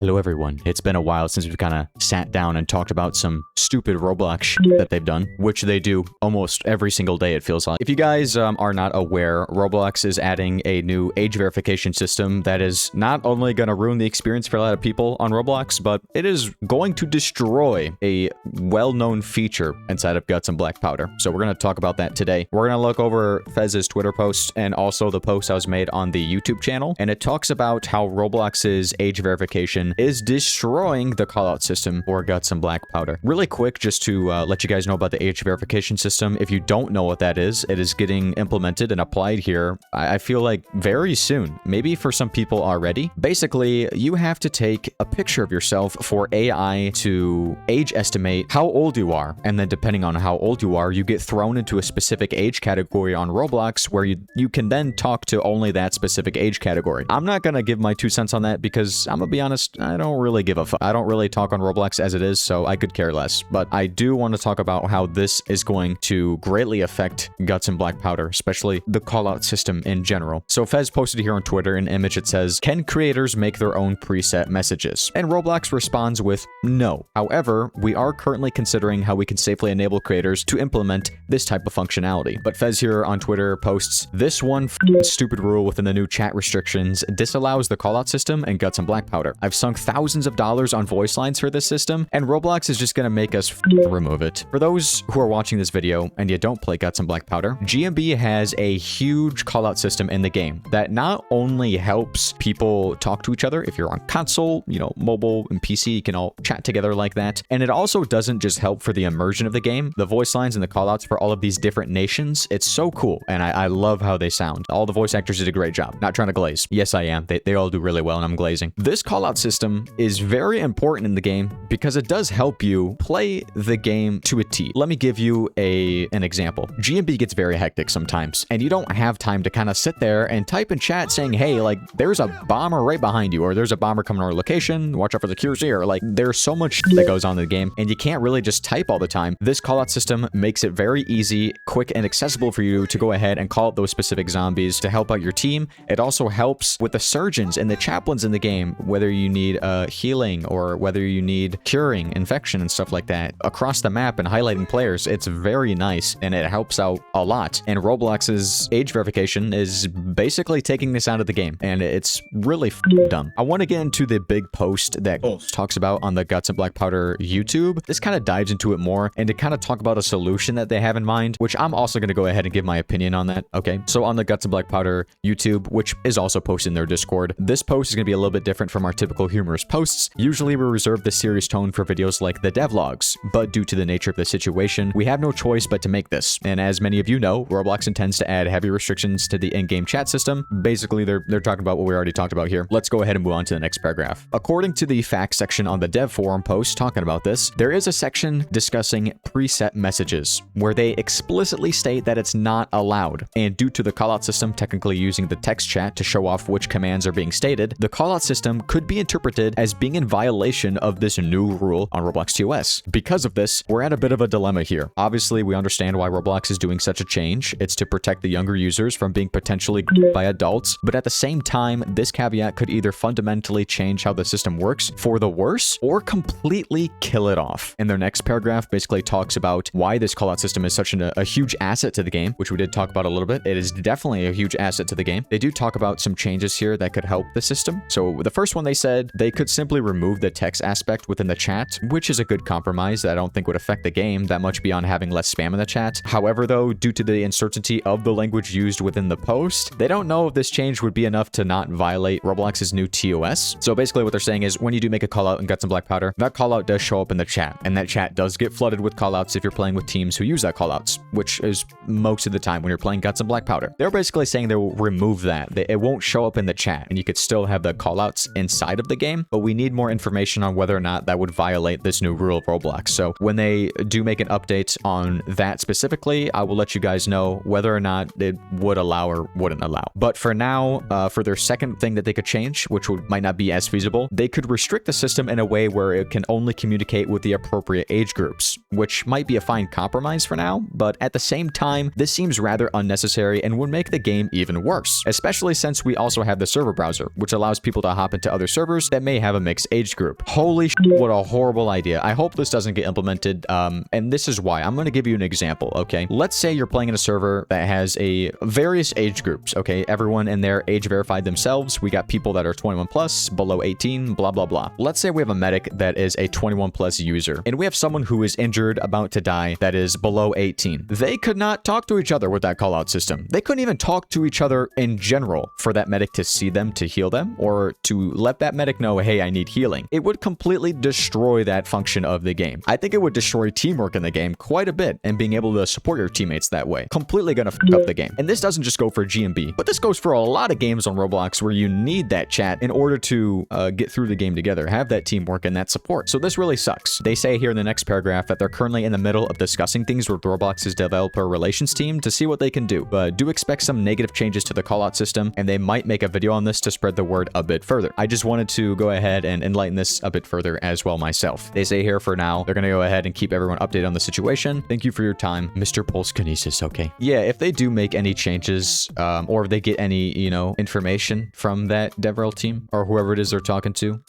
Hello everyone, it's been a while since we've kind of sat down and talked about some stupid Roblox shit that they've done, which they do almost every single day it feels like. If you guys are not aware, Roblox is adding a new age verification system that is not only going to ruin the experience for a lot of people on Roblox, but it is going to destroy a well-known feature inside of Guts and Black Powder. So we're going to talk about that today. We're going to look over Fez's Twitter post and also the post that was made on the YouTube channel, and it talks about how Roblox's age verification is destroying the callout system for Guts and Black Powder. Really quick, just to let you guys know about the age verification system. If you don't know what that is, it is getting implemented and applied here, I feel like very soon. Maybe for some people already. Basically, you have to take a picture of yourself for AI to age estimate how old you are. And then depending on how old you are, you get thrown into a specific age category on Roblox where you can then talk to only that specific age category. I'm not gonna give my 2 cents on that because I'm gonna be honest, I don't really give a fuck. I don't really talk on Roblox as it is, so I could care less. But I do want to talk about how this is going to greatly affect Guts and Black Powder, especially the callout system in general. So Fez posted here on Twitter an image that says, "Can creators make their own preset messages?" And Roblox responds with no. However, we are currently considering how we can safely enable creators to implement this type of functionality. But Fez here on Twitter posts, "This one stupid rule within the new chat restrictions disallows the callout system and Guts and Black Powder. I've sunk thousands of dollars on voice lines for this system, and Roblox is just gonna make us remove it." For those who are watching this video and you don't play Guts and Black Powder, GMB has a huge callout system in the game that not only helps people talk to each other. If you're on console, mobile and PC, you can all chat together like that. And it also doesn't just help for the immersion of the game, the voice lines and the callouts for all of these different nations. It's so cool, and I love how they sound. All the voice actors did a great job. Not trying to glaze. Yes, I am. They all do really well, and I'm glazing. This callout system is very important in the game because it does help you play the game to a T. Let me give you an example. GMB gets very hectic sometimes, and you don't have time to kind of sit there and type in chat saying, hey, like, there's a bomber right behind you, or there's a bomber coming to our location, watch out for the cures here. Like, there's so much that goes on in the game, and you can't really just type all the time. This callout system makes it very easy, quick, and accessible for you to go ahead and call out those specific zombies to help out your team. It also helps with the surgeons and the chaplains in the game, whether you need healing or whether you need curing infection and stuff like that across the map and highlighting players. It's very nice, and it helps out a lot. And Roblox's age verification is basically taking this out of the game, and it's really dumb. I want to get into the big post that talks about on the Guts and Black Powder YouTube. This kind of dives into it more and to kind of talk about a solution that they have in mind, which I'm also going to go ahead and give my opinion on that. Okay, so on the Guts and Black Powder YouTube, which is also posted in their Discord, this post is going to be a little bit different from our typical humorous posts. Usually we reserve this serious tone for videos like the devlogs, but due to the nature of the situation, we have no choice but to make this. And as many of you know, Roblox intends to add heavy restrictions to the in-game chat system. Basically, they're talking about what we already talked about here. Let's go ahead and move on to the next paragraph. According to the facts section on the dev forum post talking about this, there is a section discussing preset messages where they explicitly state that it's not allowed. And due to the callout system technically using the text chat to show off which commands are being stated, the callout system could be interpreted as being in violation of this new rule on Roblox TOS. Because of this, we're at a bit of a dilemma here. Obviously, we understand why Roblox is doing such a change. It's to protect the younger users from being potentially by adults, but at the same time, this caveat could either fundamentally change how the system works for the worse or completely kill it off. And their next paragraph basically talks about why this callout system is such a huge asset to the game, which we did talk about a little bit. It is definitely a huge asset to the game. They do talk about some changes here that could help the system. So the first one, they said they could simply remove the text aspect within the chat, which is a good compromise that I don't think would affect the game that much beyond having less spam in the chat. However, though, due to the uncertainty of the language used within the post, they don't know if this change would be enough to not violate Roblox's new TOS. So basically what they're saying is when you do make a callout in Guts and Black Powder, that callout does show up in the chat, and that chat does get flooded with callouts if you're playing with teams who use that callouts, which is most of the time when you're playing Guts and Black Powder. They're basically saying they will remove that. It won't show up in the chat, and you could still have the callouts inside of the game, but we need more information on whether or not that would violate this new rule of Roblox. So when they do make an update on that specifically, I will let you guys know whether or not it would allow or wouldn't allow. But for now, for their second thing that they could change, which might not be as feasible, they could restrict the system in a way where it can only communicate with the appropriate age groups, which might be a fine compromise for now, but at the same time, this seems rather unnecessary and would make the game even worse, especially since we also have the server browser, which allows people to hop into other servers players that may have a mixed age group. Holy what a horrible idea. I hope this doesn't get implemented, and this is why. I'm going to give you an example, okay? Let's say you're playing in a server that has a various age groups, okay? Everyone in there age verified themselves. We got people that are 21 plus, below 18, blah, blah, blah. Let's say we have a medic that is a 21 plus user, and we have someone who is injured, about to die, that is below 18. They could not talk to each other with that callout system. They couldn't even talk to each other in general for that medic to see them, to heal them, or to let that medic know, hey, I need healing. It would completely destroy that function of the game. I think it would destroy teamwork in the game quite a bit, and being able to support your teammates that way. Completely gonna f up the game. And this doesn't just go for GMB, but this goes for a lot of games on Roblox where you need that chat in order to get through the game together, have that teamwork and that support. So this really sucks. They say here in the next paragraph that they're currently in the middle of discussing things with Roblox's developer relations team to see what they can do, but do expect some negative changes to the callout system, and they might make a video on this to spread the word a bit further. I just wanted to go ahead and enlighten this a bit further as well myself. They say here for now, they're gonna go ahead and keep everyone updated on the situation. Thank you for your time, Mr. Pulse Kinesis, okay? Yeah, if they do make any changes, or if they get any, you know, information from that DevRel team, or whoever it is they're talking to,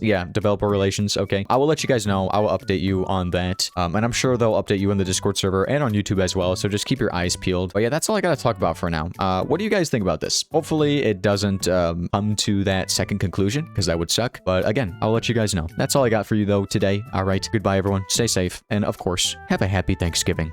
yeah, developer relations, okay? I will let you guys know. I will update you on that, and I'm sure they'll update you in the Discord server and on YouTube as well, so just keep your eyes peeled. But yeah, that's all I gotta talk about for now. What do you guys think about this? Hopefully it doesn't come to that second conclusion, because that would suck. But again, I'll let you guys know. That's all I got for you though today. All right, goodbye everyone. Stay safe, and of course, have a happy Thanksgiving.